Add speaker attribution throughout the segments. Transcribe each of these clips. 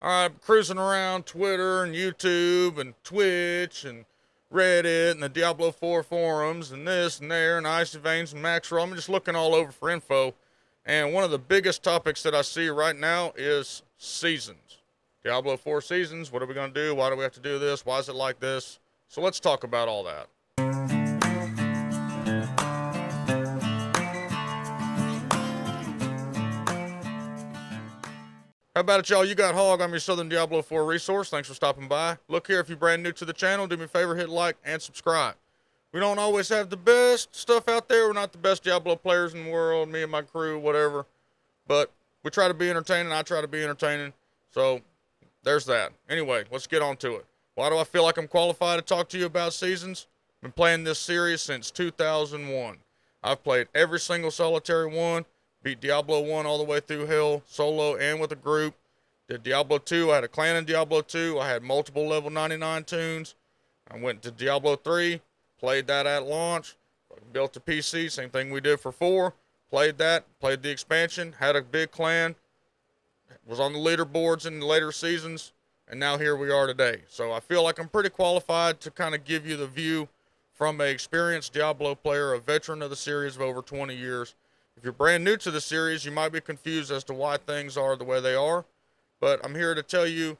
Speaker 1: I'm cruising around Twitter and YouTube and Twitch and Reddit and the Diablo 4 forums and this and there and Icy Veins and Maxwell. I'm just looking all over for info. And one of the biggest topics that I see right now is seasons. Diablo 4 seasons. What are we going to do? Why do we have to do this? Why is it like this? So let's talk about all that. How about it, y'all? You got Hawg. I'm your Southern Diablo 4 resource. Thanks for stopping by. Look here, if you're brand new to the channel, do me a favor, hit like and subscribe. We don't always have the best stuff out there. We're not the best Diablo players in the world, me and my crew, whatever. But we try to be entertaining. I try to be entertaining. So there's that. Anyway, let's get on to it. Why do I feel like I'm qualified to talk to you about seasons? I've been playing this series since 2001. I've played every single solitary one. Beat Diablo 1 all the way through hell, solo and with a group. Did Diablo 2. I had a clan in Diablo 2. I had multiple level 99 tunes. I went to Diablo 3. Played that at launch. Built a PC. Same thing we did for 4. Played that. Played the expansion. Had a big clan. Was on the leaderboards in the later seasons. And now here we are today. So I feel like I'm pretty qualified to kind of give you the view from an experienced Diablo player, a veteran of the series of over 20 years. If you're brand new to the series, you might be confused as to why things are the way they are. But I'm here to tell you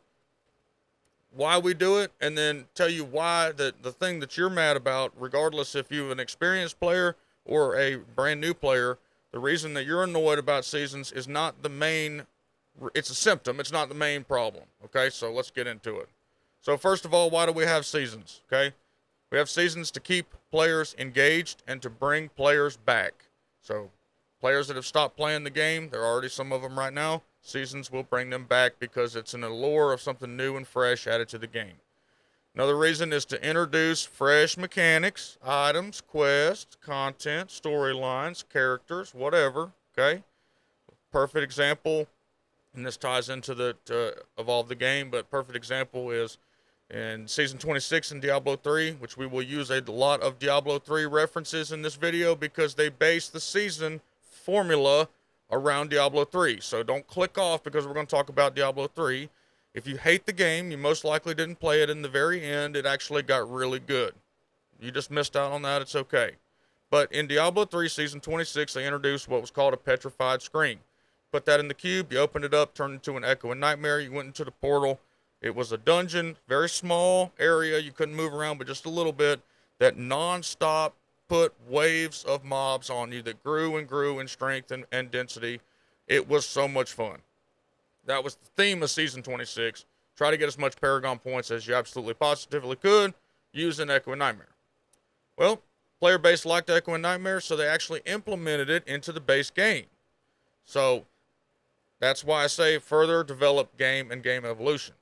Speaker 1: why we do it, and then tell you why the thing that you're mad about, regardless if you're an experienced player or a brand new player, the reason that you're annoyed about seasons is not the main, it's a symptom, it's not the main problem, okay? So let's get into it. So first of all, why do we have seasons, okay? We have seasons to keep players engaged and to bring players back. So players that have stopped playing the game, there are already some of them right now, seasons will bring them back because it's an allure of something new and fresh added to the game. Another reason is to introduce fresh mechanics, items, quests, content, storylines, characters, whatever, okay? Perfect example, and this ties into the evolve the game, but perfect example is in Season 26 in Diablo 3, which we will use a lot of Diablo 3 references in this video because they base the season formula around Diablo 3. So don't click off because we're going to talk about Diablo 3. If you hate the game, you most likely didn't play it. In the very end, it actually got really good. You just missed out on that. It's okay. But in Diablo 3 Season 26, they introduced what was called a petrified screen. Put that in the cube. You opened it up, turned it into an echo and nightmare. You went into the portal. It was a dungeon, very small area. You couldn't move around but just a little bit. That non-stop put waves of mobs on you that grew and grew in strength and density. It was so much fun. That was the theme of Season 26. Try to get as much Paragon points as you absolutely positively could using Echo and Nightmare. Well, player base liked Echo and Nightmare, so they actually implemented it into the base game. So that's why I say further develop game and game evolution.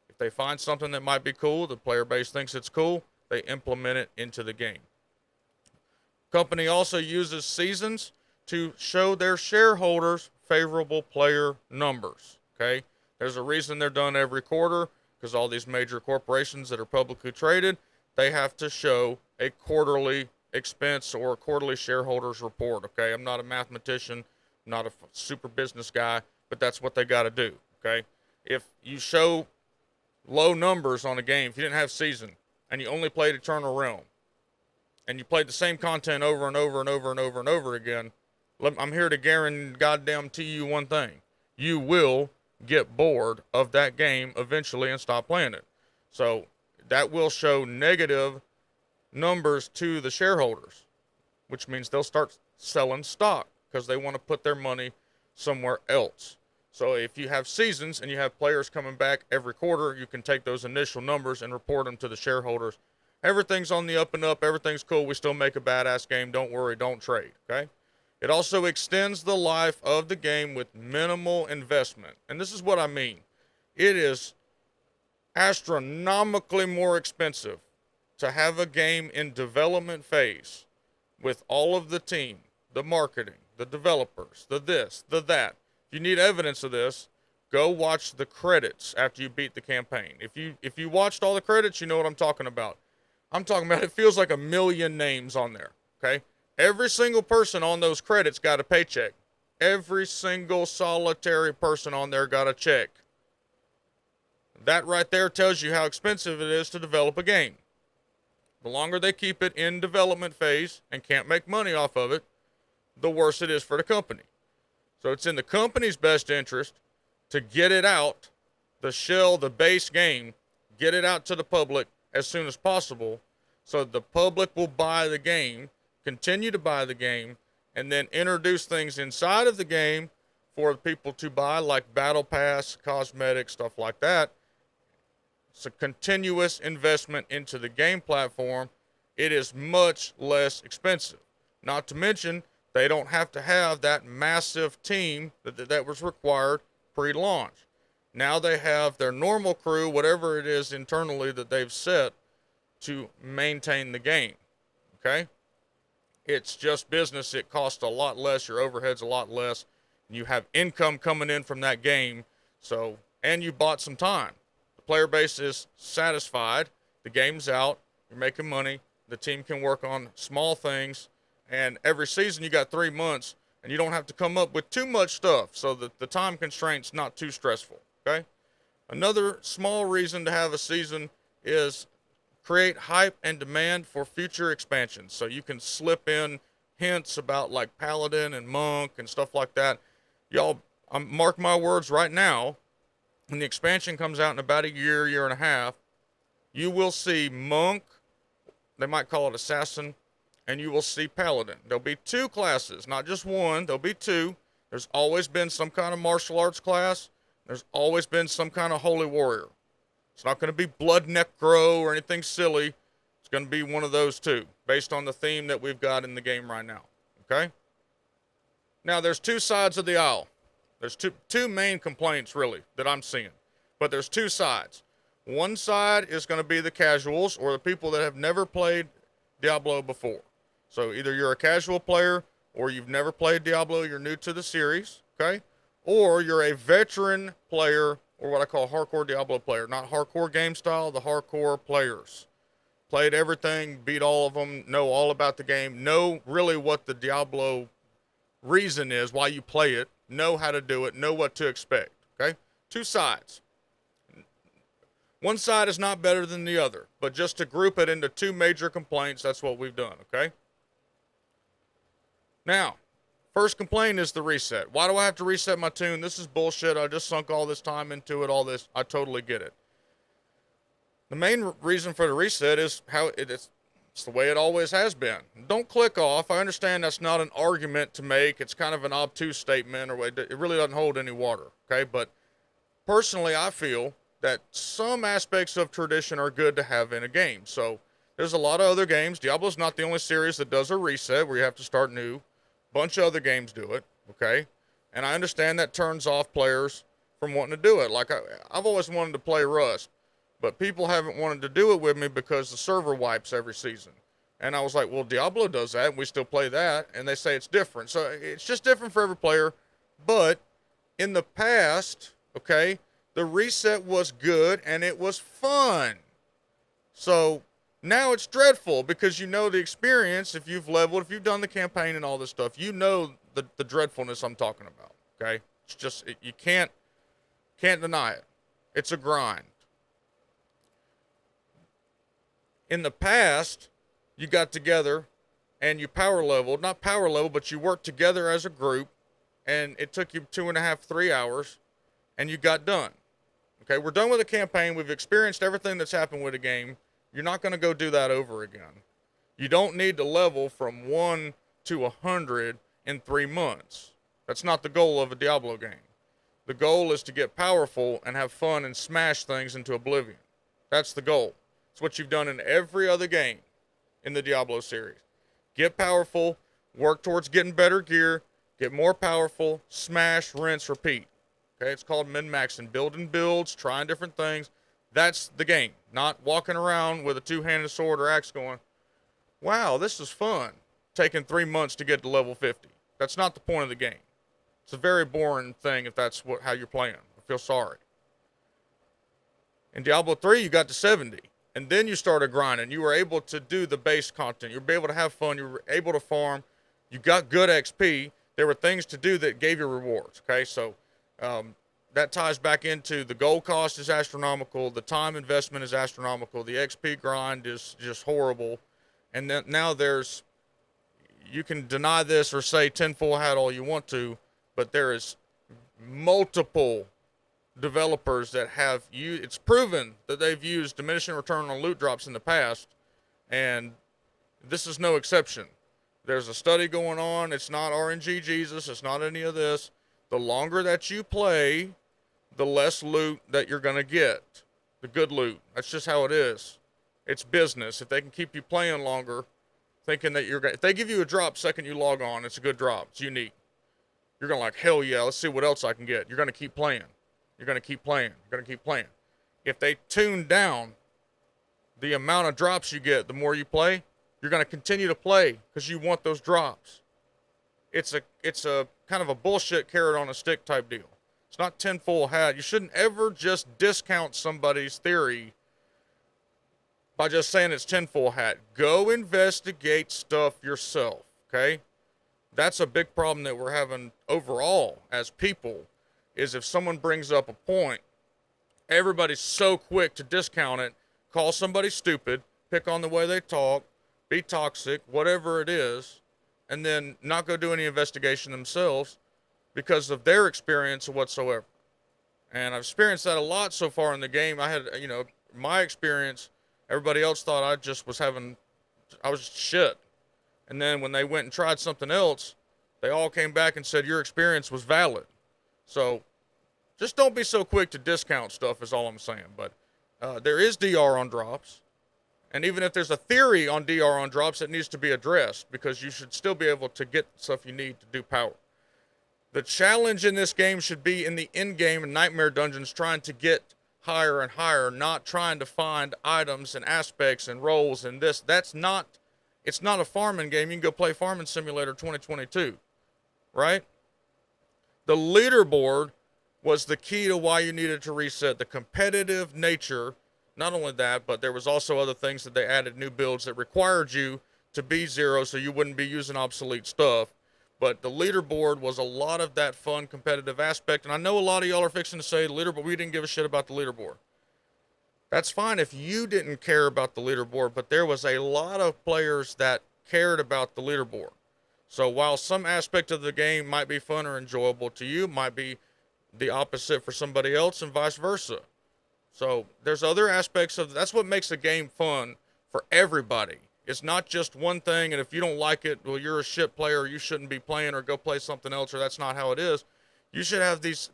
Speaker 1: If they find something that might be cool, the player base thinks it's cool, they implement it into the game. Company also uses seasons to show their shareholders favorable player numbers, okay? There's a reason they're done every quarter because all these major corporations that are publicly traded, they have to show a quarterly expense or a quarterly shareholders report, okay? I'm not a mathematician, not a super business guy, but that's what they got to do, okay? If you show low numbers on a game, if you didn't have season and you only played Eternal Realm, and you played the same content over and over and over and over and over again, I'm here to guarantee you one thing. You will get bored of that game eventually and stop playing it. So that will show negative numbers to the shareholders, which means they'll start selling stock because they want to put their money somewhere else. So if you have seasons and you have players coming back every quarter, you can take those initial numbers and report them to the shareholders. Everything's on the up and up. Everything's cool. We still make a badass game. Don't worry. Don't trade. Okay? It also extends the life of the game with minimal investment. And this is what I mean. It is astronomically more expensive to have a game in development phase with all of the team, the marketing, the developers, the this, the that. If you need evidence of this, go watch the credits after you beat the campaign. If you watched all the credits, you know what I'm talking about. I'm talking about it feels like a million names on there, okay? Every single person on those credits got a paycheck. Every single solitary person on there got a check. That right there tells you how expensive it is to develop a game. The longer they keep it in development phase and can't make money off of it, the worse it is for the company. So it's in the company's best interest to get it out, the shell, the base game, get it out to the public as soon as possible, so the public will buy the game, continue to buy the game, and then introduce things inside of the game for people to buy, like battle pass, cosmetics, stuff like that. It's a continuous investment into the game platform. It is much less expensive. Not to mention, they don't have to have that massive team that was required pre-launch. Now they have their normal crew, whatever it is internally that they've set to maintain the game. Okay? It's just business. It costs a lot less. Your overhead's a lot less. And you have income coming in from that game. So, and you bought some time. The player base is satisfied. The game's out. You're making money. The team can work on small things. And every season you got 3 months, and you don't have to come up with too much stuff, so that the time constraint's not too stressful. Okay? Another small reason to have a season is create hype and demand for future expansions. So you can slip in hints about like Paladin and Monk and stuff like that. Y'all, mark my words right now, when the expansion comes out in about a year, year and a half, you will see Monk, they might call it Assassin, and you will see Paladin. There'll be 2 classes, not just one. There'll be 2. There's always been some kind of martial arts class. There's always been some kind of holy warrior. It's not going to be Blood Necro or anything silly. It's going to be one of those 2, based on the theme that we've got in the game right now. Okay? Now, there's 2 sides of the aisle. There's two main complaints, really, that I'm seeing. But there's 2 sides. One side is going to be the casuals, or the people that have never played Diablo before. So either you're a casual player, or you've never played Diablo, you're new to the series, okay? Or you're a veteran player, or what I call hardcore Diablo player. Not hardcore game style, the hardcore players. Played everything, beat all of them, know all about the game, know really what the Diablo reason is, why you play it, know how to do it, know what to expect, okay? 2 sides. One side is not better than the other, but just to group it into 2 major complaints, that's what we've done, okay? Now, first complaint is the reset. Why do I have to reset my tune? This is bullshit. I just sunk all this time into it, all this. I totally get it. The main reason for the reset is how it's the way it always has been. Don't click off. I understand that's not an argument to make. It's kind of an obtuse statement, or it really doesn't hold any water, okay? But personally, I feel that some aspects of tradition are good to have in a game. So there's a lot of other games. Diablo's not the only series that does a reset where you have to start new. Bunch of other games do it, okay? And I understand that turns off players from wanting to do it. Like, I've always wanted to play Rust, but people haven't wanted to do it with me because the server wipes every season. And I was like, well, Diablo does that, and we still play that, and they say it's different. So it's just different for every player. But in the past, okay, the reset was good, and it was fun. So now it's dreadful because you know the experience. If you've leveled, if you've done the campaign and all this stuff, you know the dreadfulness I'm talking about, okay? It's just, you can't deny it. It's a grind. In the past, you got together and you power leveled, not power level, but you worked together as a group, and it took you 2.5, 3 hours, and you got done. Okay, we're done with the campaign. We've experienced everything that's happened with the game. You're not going to go do that over again. You don't need to level from 1 to 100 in 3 months. That's not the goal of a Diablo game. The goal is to get powerful and have fun and smash things into oblivion. That's the goal. It's what you've done in every other game in the Diablo series. Get powerful, work towards getting better gear, get more powerful, smash, rinse, repeat. Okay, it's called min-maxing, building builds, trying different things. That's the game, not walking around with a 2-handed sword or axe going, wow, this is fun, taking 3 months to get to level 50. That's not the point of the game. It's a very boring thing if that's how you're playing. I feel sorry. In Diablo 3, you got to 70, and then you started grinding. You were able to do the base content. You were able to have fun. You were able to farm. You got good XP. There were things to do that gave you rewards, okay? So that ties back into the gold cost is astronomical, the time investment is astronomical, the XP grind is just horrible, and then now there's, you can deny this or say tinfoil hat all you want to, but there is multiple developers that have used, it's proven that they've used diminishing return on loot drops in the past, and this is no exception. There's a study going on. It's not RNG Jesus. It's not any of this. The longer that you play, the less loot that you're going to get. The good loot. That's just how it is. It's business. If they can keep you playing longer, thinking that you're going to, if they give you a drop second you log on, it's a good drop. It's unique. You're going to like, hell yeah, let's see what else I can get. You're going to keep playing. You're going to keep playing. You're going to keep playing. If they tune down the amount of drops you get, the more you play, you're going to continue to play because you want those drops. It's a kind of a bullshit carrot on a stick type deal. It's not tinfoil hat. You shouldn't ever just discount somebody's theory by just saying it's tinfoil hat. Go investigate stuff yourself, okay? That's a big problem that we're having overall as people, is if someone brings up a point, everybody's so quick to discount it, call somebody stupid, pick on the way they talk, be toxic, whatever it is, and then not go do any investigation themselves because of their experience or whatsoever. And I've experienced that a lot so far in the game. I had, you know, my experience, everybody else thought I was shit. And then when they went and tried something else, they all came back and said your experience was valid. So just don't be so quick to discount stuff is all I'm saying. But there is DR on drops. And even if there's a theory on DR on drops, it needs to be addressed because you should still be able to get stuff you need to do power. The challenge in this game should be in the end game and nightmare dungeons trying to get higher and higher, not trying to find items and aspects and roles and this. It's not a farming game. You can go play Farming Simulator 2022, right? The leaderboard was the key to why you needed to reset the competitive nature. Not only that, but there was also other things that they added, new builds that required you to be 0 so you wouldn't be using obsolete stuff. But the leaderboard was a lot of that fun competitive aspect. And I know a lot of y'all are fixing to say the leaderboard, we didn't give a shit about the leaderboard. That's fine if you didn't care about the leaderboard, but there was a lot of players that cared about the leaderboard. So while some aspect of the game might be fun or enjoyable to you, might be the opposite for somebody else and vice versa. So there's other aspects of, that's what makes a game fun for everybody. It's not just one thing, and if you don't like it, well, you're a shit player, or you shouldn't be playing, or go play something else, or that's not how it is. You should have these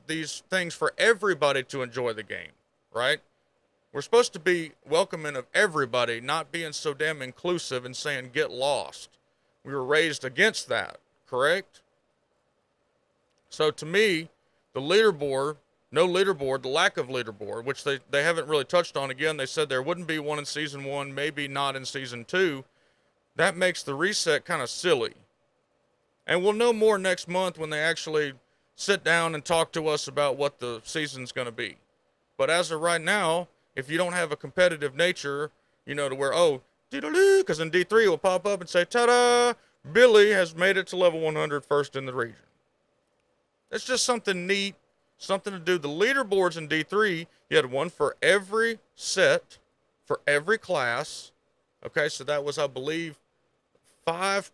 Speaker 1: things for everybody to enjoy the game, right? We're supposed to be welcoming of everybody, not being so damn inclusive and saying get lost. We were raised against that, correct? So to me, the leaderboard, no leaderboard, the lack of leaderboard, which they haven't really touched on. Again, they said there wouldn't be one in Season 1, maybe not in Season 2. That makes the reset kind of silly. And we'll know more next month when they actually sit down and talk to us about what the season's going to be. But as of right now, if you don't have a competitive nature, you know, to where, oh, because in D3 it will pop up and say, ta-da, Billy has made it to level 100 first in the region. It's just something neat. Something to do. The leaderboards in D3, you had one for every set, for every class. Okay, so that was, I believe, 5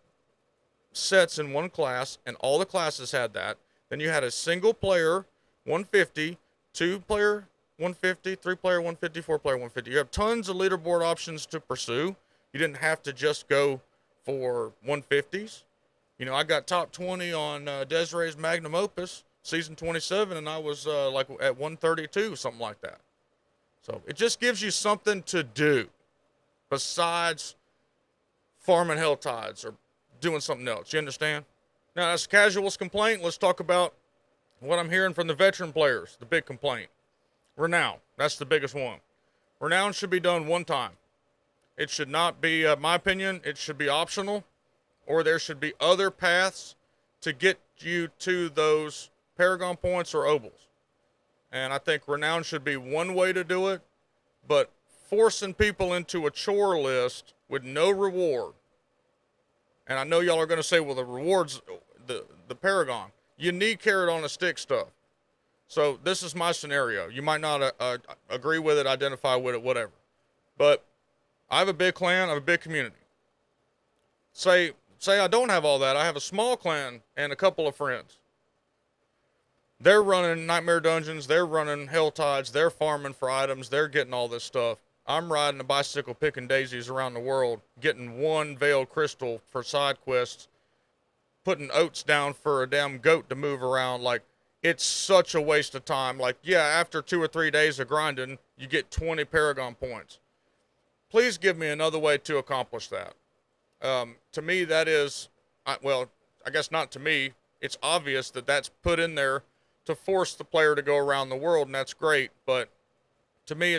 Speaker 1: sets in one class, and all the classes had that. Then you had a single player 150, 2 player 150, 3 player 150, 4 player 150. You have tons of leaderboard options to pursue. You didn't have to just go for 150s. You know, I got top 20 on Desiree's Magnum Opus. Season 27, and I was like at 132, something like that. So it just gives you something to do besides farming hell tides or doing something else. You understand? Now, that's Casual's complaint. Let's talk about what I'm hearing from the veteran players. The big complaint. Renown. That's the biggest one. Renown should be done one time. It should not be, my opinion, it should be optional, or there should be other paths to get you to those Paragon points or ovals. And I think Renown should be one way to do it, but forcing people into a chore list with no reward. And I know y'all are going to say, well, the rewards, the Paragon, you need carrot on a stick stuff. So this is my scenario. You might not agree with it, identify with it, whatever. But I have a big clan, I have a big community. Say I don't have all that. I have a small clan and a couple of friends. They're running Nightmare Dungeons, they're running Hell Tides, they're farming for items, they're getting all this stuff. I'm riding a bicycle picking daisies around the world, getting one veiled crystal for side quests, putting oats down for a damn goat to move around. Like, it's such a waste of time. Like, yeah, after 2 or 3 days of grinding, you get 20 Paragon points. Please give me another way to accomplish that. To me, that is, well, I guess not to me. It's obvious that that's put in there to force the player to go around the world, and that's great. But to me,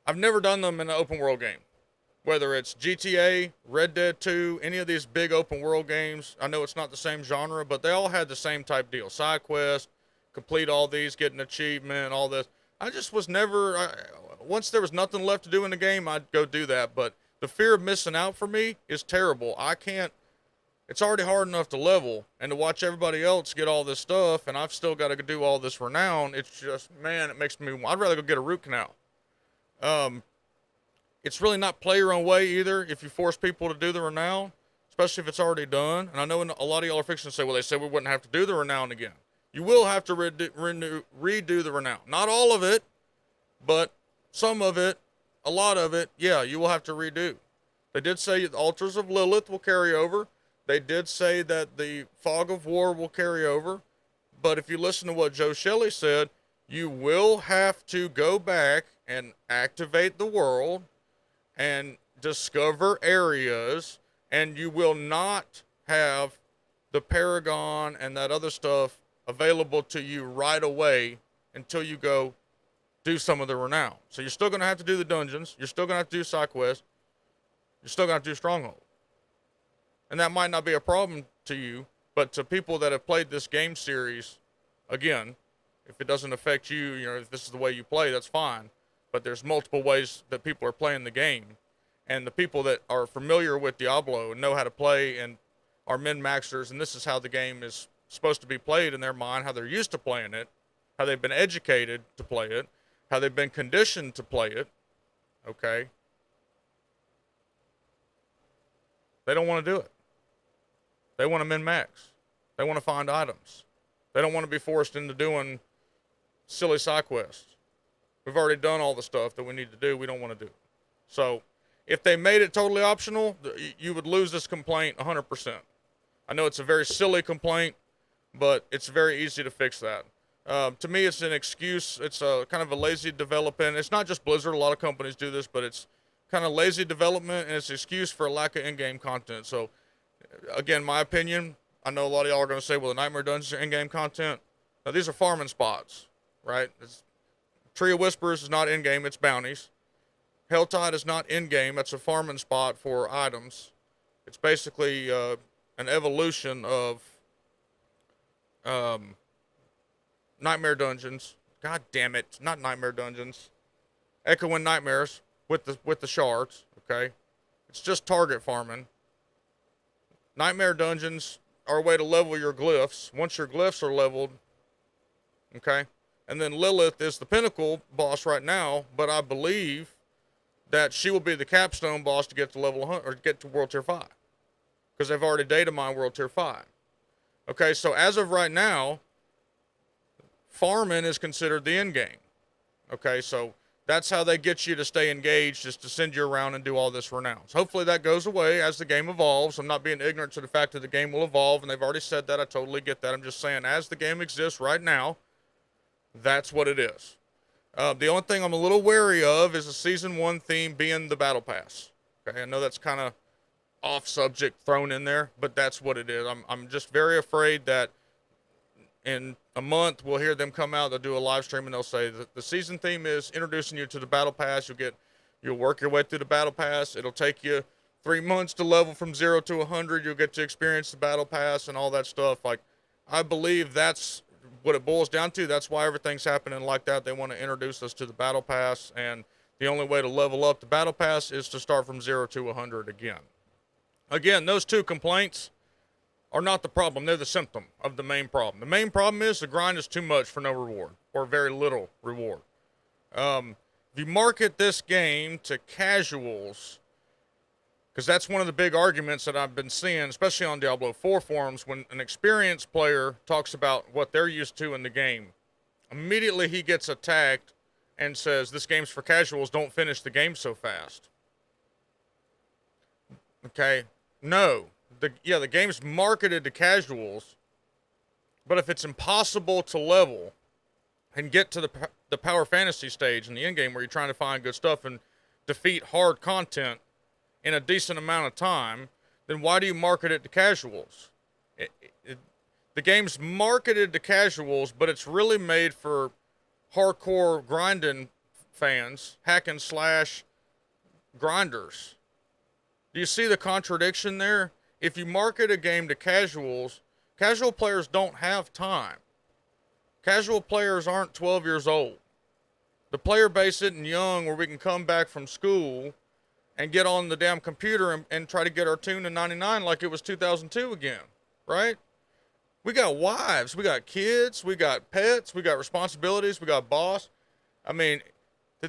Speaker 1: I've never done them in an open world game. Whether it's GTA, Red Dead 2, any of these big open world games, I know it's not the same genre, but they all had the same type deal. Side quest, complete all these, get an achievement, all this. I just was never, once there was nothing left to do in the game, I'd go do that. But the fear of missing out for me is terrible. I can't, it's already hard enough to level, and to watch everybody else get all this stuff, and I've still got to do all this renown. It's just, man, it makes me, I'd rather go get a root canal. It's really not play your own way either if you force people to do the renown, especially if it's already done. And I know a lot of y'all are fixing to say, well, they said we wouldn't have to do the renown again. You will have to redo the renown. Not all of it, but some of it, a lot of it, yeah, you will have to redo. They did say the altars of Lilith will carry over. They did say that the fog of war will carry over. But if you listen to what Joe Shelley said, you will have to go back and activate the world and discover areas, and you will not have the Paragon and that other stuff available to you right away until you go do some of the renown. So you're still going to have to do the dungeons, you're still going to have to do side quests, you're still going to have to do Stronghold. And that might not be a problem to you, but to people that have played this game series, again, if it doesn't affect you, you know, if this is the way you play, that's fine. But there's multiple ways that people are playing the game. And the people that are familiar with Diablo and know how to play and are min-maxers, and this is how the game is supposed to be played in their mind, how they're used to playing it, how they've been educated to play it, how they've been conditioned to play it, okay? They don't want to do it. They want to min-max. They want to find items. They don't want to be forced into doing silly side quests. We've already done all the stuff that we need to do. We don't want to do it. So if they made it totally optional, you would lose this complaint 100%. I know it's a very silly complaint, but it's very easy to fix that. To me, it's an excuse. It's a kind of a lazy development. It's not just Blizzard. A lot of companies do this, but it's kind of lazy development, and it's an excuse for a lack of in-game content. So, again, my opinion, I know a lot of y'all are going to say, well, the Nightmare Dungeons are in-game content. Now, these are farming spots, right? Tree of Whispers is not in-game. It's bounties. Helltide is not in-game. That's a farming spot for items. It's basically an evolution of Nightmare Dungeons. God damn it. Not Nightmare Dungeons. Echoing Nightmares with the shards, okay? It's just target farming. Nightmare Dungeons are a way to level your glyphs. Once your glyphs are leveled, okay? And then Lilith is the pinnacle boss right now, but I believe that she will be the capstone boss to get to level 100, or get to World Tier 5. Because they've already data mined World Tier 5. Okay, so as of right now, farming is considered the end game. Okay, so that's how they get you to stay engaged, is to send you around and do all this renown. So hopefully that goes away as the game evolves. I'm not being ignorant to the fact that the game will evolve, and they've already said that. I totally get that. I'm just saying, as the game exists right now, that's what it is. The only thing I'm a little wary of is the Season 1 theme being the Battle Pass. Okay, I know that's kind of off subject thrown in there, but that's what it is. I'm just very afraid that in a month we'll hear them come out, they'll do a live stream, and they'll say that the season theme is introducing you to the Battle Pass. You'll work your way through the Battle Pass. It'll take you 3 months to level from 0 to 100. You'll get to experience the Battle Pass and all that stuff. Like, I believe that's what it boils down to. That's why everything's happening like that. They want to introduce us to the Battle Pass, and the only way to level up the Battle Pass is to start from 0 to 100 again. Again, those two complaints, are not the problem. They're the symptom of the main problem. The main problem is the grind is too much for no reward, or very little reward. If you market this game to casuals, because that's one of the big arguments that I've been seeing, especially on Diablo 4 forums, when an experienced player talks about what they're used to in the game, immediately he gets attacked and says, this game's for casuals, don't finish the game so fast. Okay? No. The game's marketed to casuals, but if it's impossible to level and get to the power fantasy stage in the end game where you're trying to find good stuff and defeat hard content in a decent amount of time, then why do you market it to casuals? The game's marketed to casuals, but it's really made for hardcore grinding fans, hack and slash grinders. Do you see the contradiction there? If you market a game to casuals, casual players don't have time. Casual players aren't 12 years old. The player base isn't young where we can come back from school and get on the damn computer and try to get our tune to 99 like it was 2002 again, right? We got wives, we got kids, we got pets, we got responsibilities, we got boss. I mean,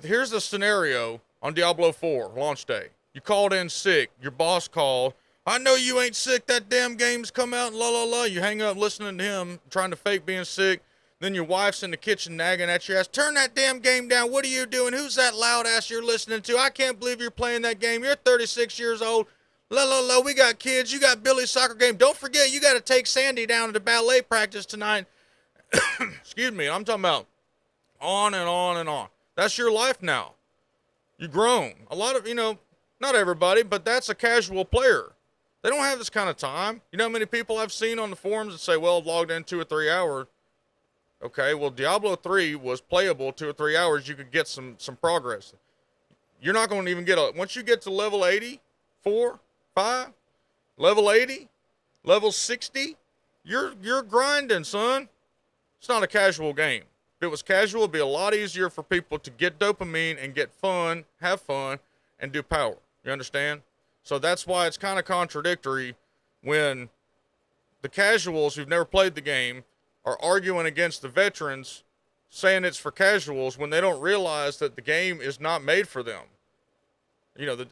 Speaker 1: here's the scenario on Diablo 4 launch day. You called in sick, your boss called, I know you ain't sick, that damn game's come out, and la la la. You hang up listening to him, trying to fake being sick. Then your wife's in the kitchen nagging at your ass. Turn that damn game down. What are you doing? Who's that loud ass you're listening to? I can't believe you're playing that game. You're 36 years old. La la la, we got kids. You got Billy's soccer game. Don't forget, you got to take Sandy down to the ballet practice tonight. Excuse me, I'm talking about on and on and on. That's your life now. You've grown. A lot of, not everybody, but that's a casual player. They don't have this kind of time. You know how many people I've seen on the forums that say, well, I've logged in 2 or 3 hours. Okay, well, Diablo 3 was playable 2 or 3 hours. You could get some progress. You're not going to even get once you get to level 80, 4, 5, level 80, level 60, you're grinding, son. It's not a casual game. If it was casual, it'd be a lot easier for people to get dopamine and get fun, have fun, and do power. You understand? So that's why it's kind of contradictory when the casuals who've never played the game are arguing against the veterans, saying it's for casuals when they don't realize that the game is not made for them.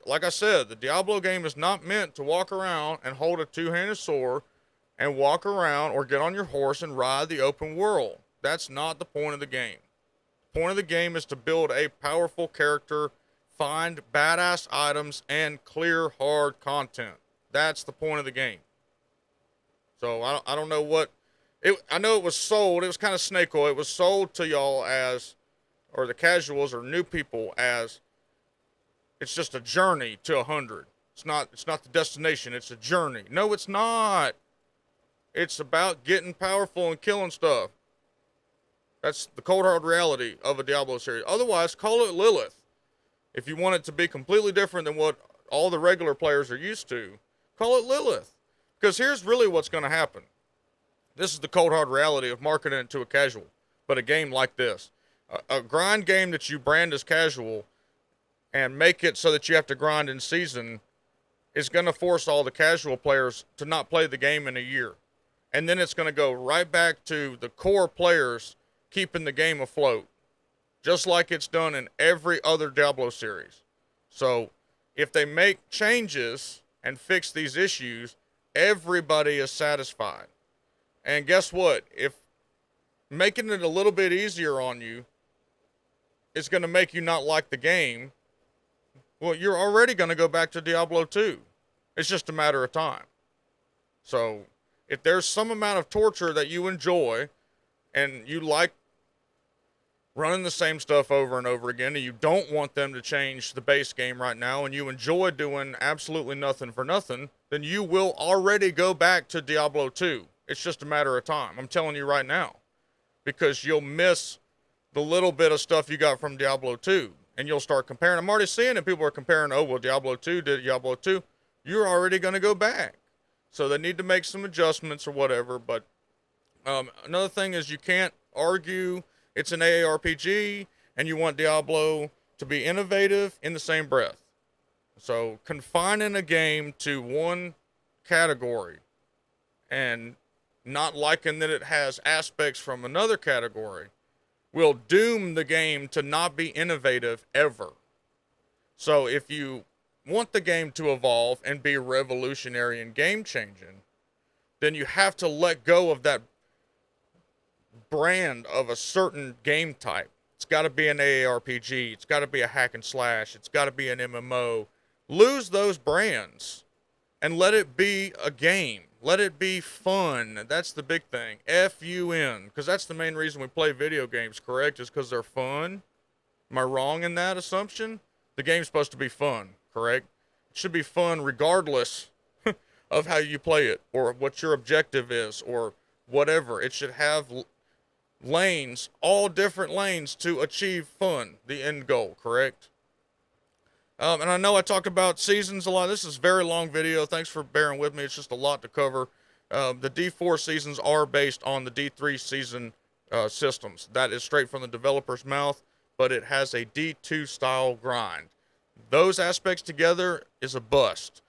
Speaker 1: Like I said, the Diablo game is not meant to walk around and hold a two-handed sword and walk around or get on your horse and ride the open world. That's not the point of the game. The point of the game is to build a powerful character, find badass items, and clear hard content. That's the point of the game. So I don't know what... I know it was sold. It was kind of snake oil. It was sold to y'all as, or the casuals or new people as, it's just a journey to 100. It's not the destination. It's a journey. No, it's not. It's about getting powerful and killing stuff. That's the cold hard reality of a Diablo series. Otherwise, call it Lilith. If you want it to be completely different than what all the regular players are used to, call it Lilith. Because here's really what's going to happen. This is the cold hard reality of marketing it to a casual. But a game like this, a grind game that you brand as casual and make it so that you have to grind in season, is going to force all the casual players to not play the game in a year. And then it's going to go right back to the core players keeping the game afloat, just like it's done in every other Diablo series. So if they make changes and fix these issues, everybody is satisfied. And guess what? If making it a little bit easier on you is going to make you not like the game, well, you're already going to go back to Diablo 2. It's just a matter of time. So if there's some amount of torture that you enjoy and you like running the same stuff over and over again, and you don't want them to change the base game right now, and you enjoy doing absolutely nothing for nothing, then you will already go back to Diablo 2. It's just a matter of time. I'm telling you right now, because you'll miss the little bit of stuff you got from Diablo 2, and you'll start comparing. I'm already seeing it. People are comparing, oh, well, Diablo 2 did Diablo 2. You're already going to go back. So they need to make some adjustments or whatever. But another thing is you can't argue it's an AARPG and you want Diablo to be innovative in the same breath. So confining a game to one category and not liking that it has aspects from another category will doom the game to not be innovative ever. So if you want the game to evolve and be revolutionary and game changing, then you have to let go of that brand of a certain game type. It's got to be an AARPG. It's got to be a hack and slash. It's got to be an MMO. Lose those brands and let it be a game. Let it be fun. That's the big thing. F-U-N. Because that's the main reason we play video games, correct? Is because they're fun. Am I wrong in that assumption? The game's supposed to be fun, correct? It should be fun regardless of how you play it or what your objective is or whatever. It should have lanes, all different lanes to achieve fun, the end goal, correct? And I know I talked about seasons a lot. This is a very long video. Thanks for bearing with me. It's just a lot to cover. The D4 seasons are based on the D3 season systems. That is straight from the developer's mouth, but it has a D2 style grind. Those aspects together is a bust.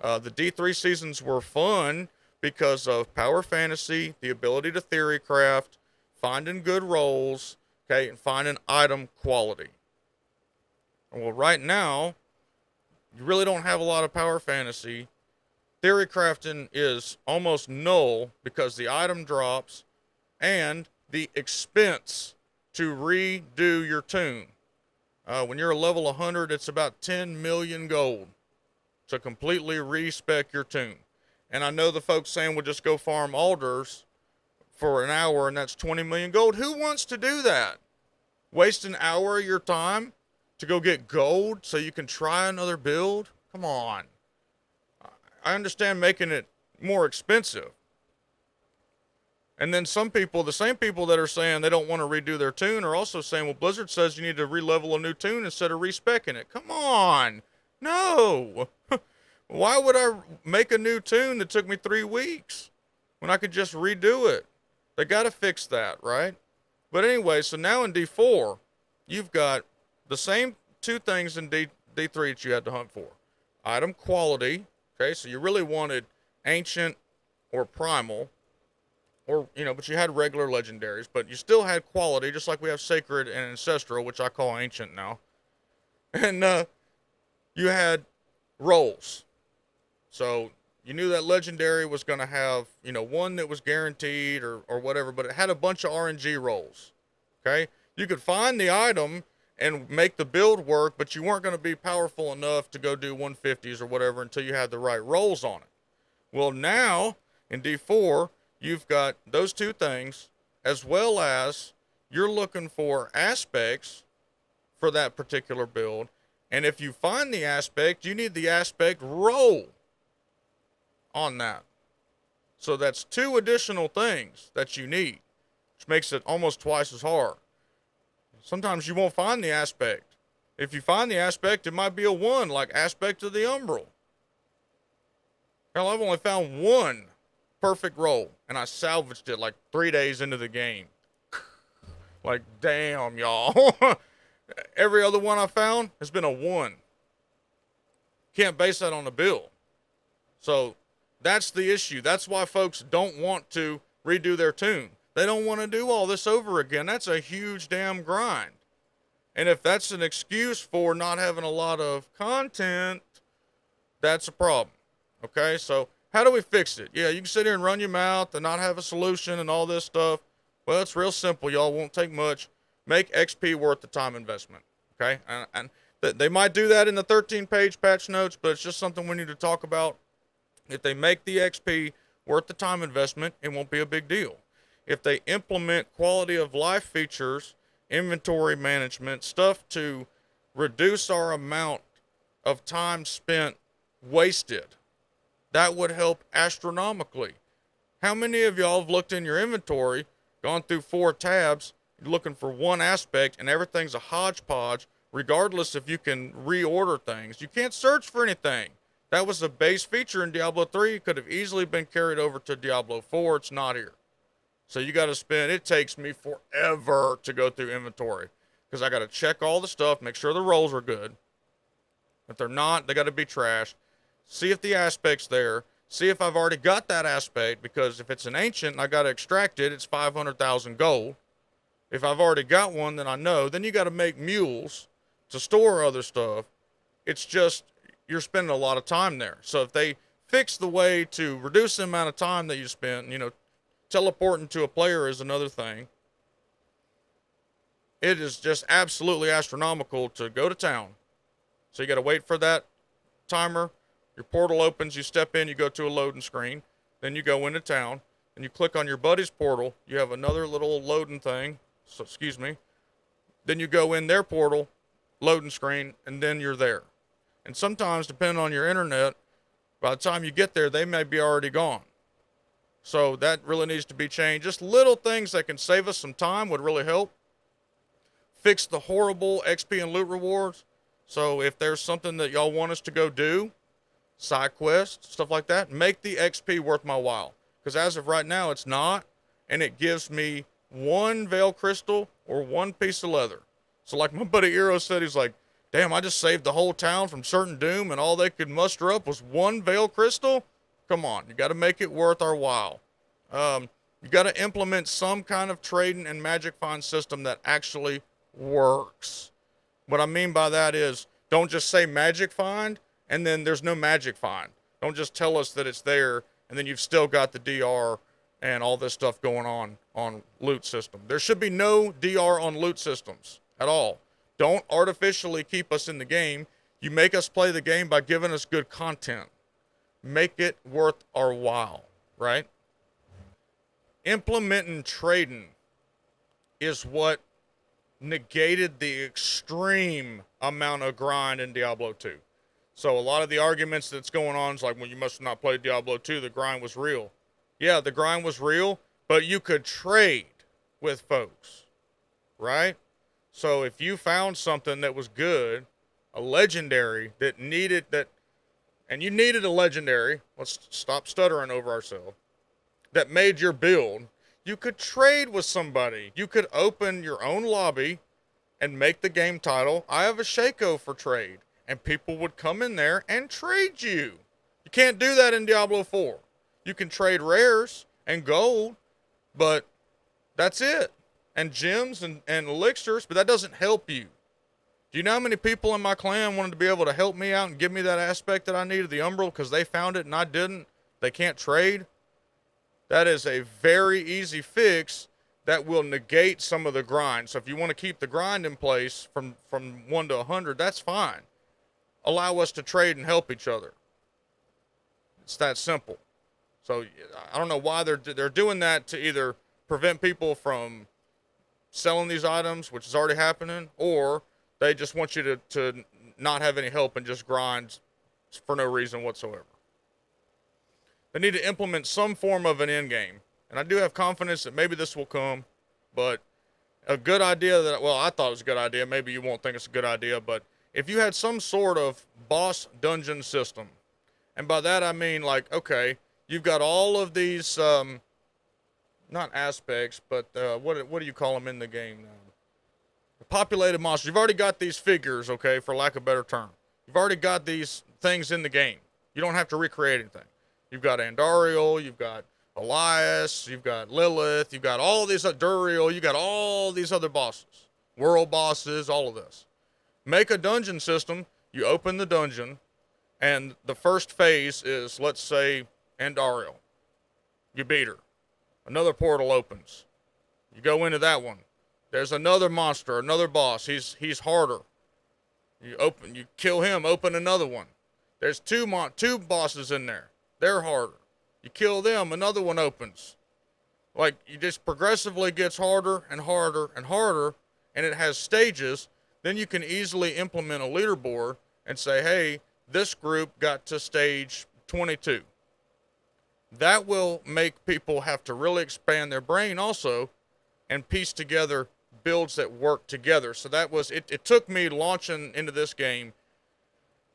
Speaker 1: The D3 seasons were fun because of power fantasy, the ability to theory craft, finding good rolls, okay, and finding item quality. Well, right now, you really don't have a lot of power fantasy. Theory crafting is almost null because the item drops and the expense to redo your tune. When you're a level 100, it's about 10 million gold to completely respec your tune. And I know the folks saying we'll just go farm alders for an hour and that's 20 million gold. Who wants to do that? Waste an hour of your time to go get gold so you can try another build? Come on. I understand making it more expensive. And then some people, the same people that are saying they don't want to redo their tune are also saying, well, Blizzard says you need to re-level a new tune instead of respecing it. Come on. No. Why would I make a new tune that took me 3 weeks when I could just redo it? They got to fix that, right? But anyway, so now in D4, you've got the same two things in D3 that you had to hunt for. Item quality, okay, so you really wanted ancient or primal, or, you know, but you had regular legendaries, but you still had quality, just like we have sacred and ancestral, which I call ancient now. And you had rolls. So you knew that legendary was going to have, you know, one that was guaranteed or whatever, but it had a bunch of RNG rolls, okay? You could find the item and make the build work, but you weren't going to be powerful enough to go do 150s or whatever until you had the right rolls on it. Well, now in D4, you've got those two things, as well as you're looking for aspects for that particular build. And if you find the aspect, you need the aspect roll on that. So that's two additional things that you need, which makes it almost twice as hard. Sometimes you won't find the aspect. If you find the aspect, it might be a 1, like aspect of the umbral. Hell, I've only found one perfect roll, and I salvaged it like 3 days into the game. Like, damn, y'all. Every other one I found has been a 1. Can't base that on a build. So that's the issue. That's why folks don't want to redo their tune. They don't want to do all this over again. That's a huge damn grind. And if that's an excuse for not having a lot of content, that's a problem. Okay, so how do we fix it? Yeah, you can sit here and run your mouth and not have a solution and all this stuff. Well, it's real simple, y'all. Won't take much. Make XP worth the time investment. Okay, and they might do that in the 13-page patch notes, but it's just something we need to talk about. If they make the XP worth the time investment, it won't be a big deal. If they implement quality of life features, inventory management, stuff to reduce our amount of time spent wasted, that would help astronomically. How many of y'all have looked in your inventory, gone through 4 tabs, looking for one aspect, and everything's a hodgepodge, regardless if you can reorder things? You can't search for anything. That was a base feature in Diablo 3. It could have easily been carried over to Diablo 4. It's not here. So you got to spend, it takes me forever to go through inventory because I got to check all the stuff, make sure the rolls are good. If they're not, they got to be trashed. See if the aspect's there. See if I've already got that aspect, because if it's an ancient and I got to extract it, it's 500,000 gold. If I've already got one, then I know. Then you got to make mules to store other stuff. It's just, you're spending a lot of time there. So if they fix the way to reduce the amount of time that you spend, you know, teleporting to a player is another thing. It is just absolutely astronomical to go to town. So you got to wait for that timer. Your portal opens, you step in, you go to a loading screen. Then you go into town, and you click on your buddy's portal. You have another little loading thing. So, excuse me. Then you go in their portal, loading screen, and then you're there. And sometimes, depending on your internet, by the time you get there, they may be already gone. So that really needs to be changed. Just little things that can save us some time would really help. Fix the horrible XP and loot rewards. So if there's something that y'all want us to go do, side quests, stuff like that, make the XP worth my while. Because as of right now, it's not. And it gives me one Veil Crystal or one piece of leather. So like my buddy Eros said, he's like, damn, I just saved the whole town from certain doom and all they could muster up was one Veil Crystal? Come on, you got to make it worth our while. You got to implement some kind of trading and magic find system that actually works. What I mean by that is, don't just say magic find and then there's no magic find. Don't just tell us that it's there and then you've still got the DR and all this stuff going on loot system. There should be no DR on loot systems at all. Don't artificially keep us in the game. You make us play the game by giving us good content. Make it worth our while, right? Implementing trading is what negated the extreme amount of grind in Diablo 2. So a lot of the arguments that's going on is like, well, you must have not played Diablo 2, the grind was real. Yeah, the grind was real, but you could trade with folks, right? So if you found something that was good, a legendary that needed that, and you needed a legendary, let's stop stuttering over ourselves, that made your build, you could trade with somebody. You could open your own lobby and make the game title, I have a Shaco for trade. And people would come in there and trade you. You can't do that in Diablo 4. You can trade rares and gold, but that's it. And gems and elixirs, but that doesn't help you. Do you know how many people in my clan wanted to be able to help me out and give me that aspect that I needed, the Umbral, because they found it and I didn't? They can't trade. That is a very easy fix that will negate some of the grind. So if you want to keep the grind in place from 1 to 100, that's fine. Allow us to trade and help each other. It's that simple. So I don't know why they're doing that, to either prevent people from selling these items, which is already happening, or they just want you to not have any help and just grind for no reason whatsoever. They need to implement some form of an end game. And I do have confidence that maybe this will come, but a good idea that, well, I thought it was a good idea. Maybe you won't think it's a good idea, but if you had some sort of boss dungeon system, and by that I mean, like, okay, you've got all of these, not aspects, but what do you call them in the game now? Populated monsters. You've already got these figures, okay, for lack of a better term. You've already got these things in the game. You don't have to recreate anything. You've got Andariel, you've got Elias, you've got Lilith, you've got all these, Duriel, you got all these other bosses. World bosses, all of this. Make a dungeon system. You open the dungeon, and the first phase is, let's say, Andariel. You beat her. Another portal opens. You go into that one. There's another monster, another boss. He's harder. You kill him, open another one. There's two bosses in there. They're harder. You kill them, another one opens. Like, you just progressively gets harder and harder and harder, and it has stages. Then you can easily implement a leaderboard and say, hey, this group got to stage 22. That will make people have to really expand their brain also and piece together builds that work together. So that was, it took me launching into this game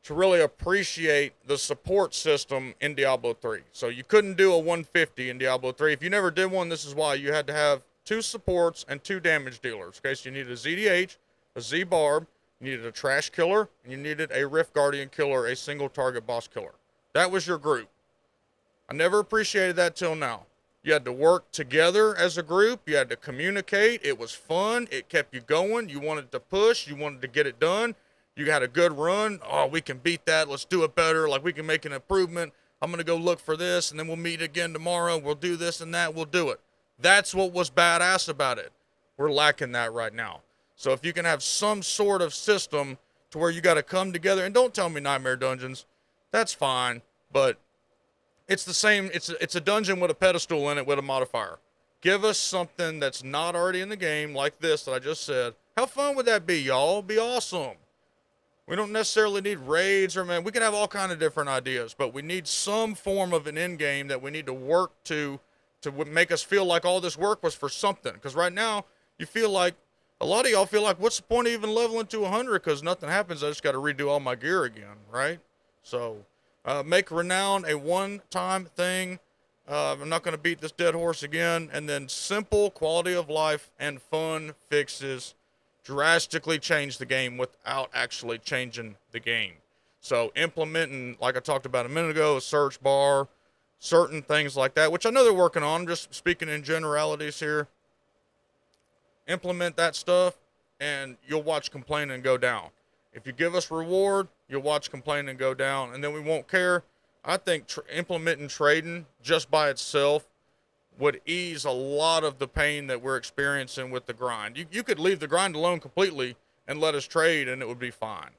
Speaker 1: to really appreciate the support system in Diablo 3. So you couldn't do a 150 in Diablo 3. If you never did one, this is why. You had to have 2 supports and 2 damage dealers. Okay, so you needed a ZDH, a Z-Barb, you needed a Trash Killer, and you needed a Rift Guardian Killer, a single target boss killer. That was your group. I never appreciated that till now. You had to work together as a group. You had to communicate. It was fun. It kept you going. You wanted to push. You wanted to get it done. You had a good run. Oh, we can beat that. Let's do it better. Like, we can make an improvement. I'm going to go look for this, and then we'll meet again tomorrow. We'll do this and that. We'll do it. That's what was badass about it. We're lacking that right now. So if you can have some sort of system to where you got to come together, and don't tell me Nightmare Dungeons. That's fine, but it's the same. It's a dungeon with a pedestal in it with a modifier. Give us something that's not already in the game, like this that I just said. How fun would that be, y'all? It'd be awesome. We don't necessarily need raids, or, man, we can have all kind of different ideas, but we need some form of an end game that we need to work to make us feel like all this work was for something. Because right now, you feel like, a lot of y'all feel like, what's the point of even leveling to 100? Because nothing happens. I just got to redo all my gear again, right? So, make renown a one-time thing. I'm not going to beat this dead horse again. And then simple quality of life and fun fixes drastically change the game without actually changing the game. So implementing, like I talked about a minute ago, a search bar, certain things like that, which I know they're working on. I'm just speaking in generalities here. Implement that stuff, and you'll watch complaining go down. If you give us reward, you'll watch complaining go down, and then we won't care. I think implementing trading just by itself would ease a lot of the pain that we're experiencing with the grind. You could leave the grind alone completely and let us trade, and it would be fine.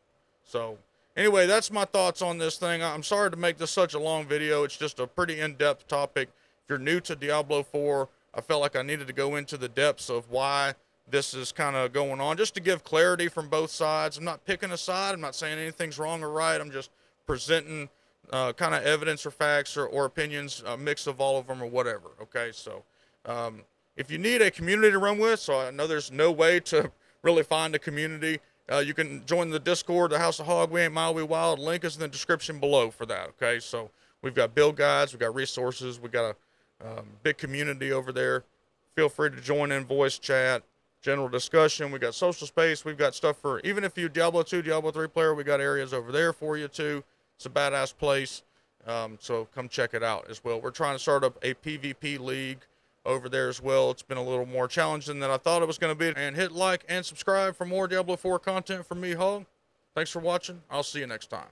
Speaker 1: So anyway, that's my thoughts on this thing. I'm sorry to make this such a long video. It's just a pretty in-depth topic. If you're new to Diablo 4, I felt like I needed to go into the depths of why this is kind of going on, just to give clarity from both sides. I'm not picking a side. I'm not saying anything's wrong or right. I'm just presenting kind of evidence or facts or opinions, a mix of all of them or whatever. Okay, so if you need a community to run with, so I know there's no way to really find a community, you can join the Discord, the House of Hawg. We Ain't Mild, We Wild. Link is in the description below for that. Okay, so we've got build guides, we've got resources, we've got a big community over there. Feel free to join in, voice chat, general discussion. We got social space. We've got stuff for, even if you're Diablo 2, Diablo 3 player, we got areas over there for you too. It's a badass place. So come check it out as well. We're trying to start up a PvP league over there as well. It's been a little more challenging than I thought it was going to be. And hit like and subscribe for more Diablo 4 content from me, Hawg. Thanks for watching. I'll see you next time.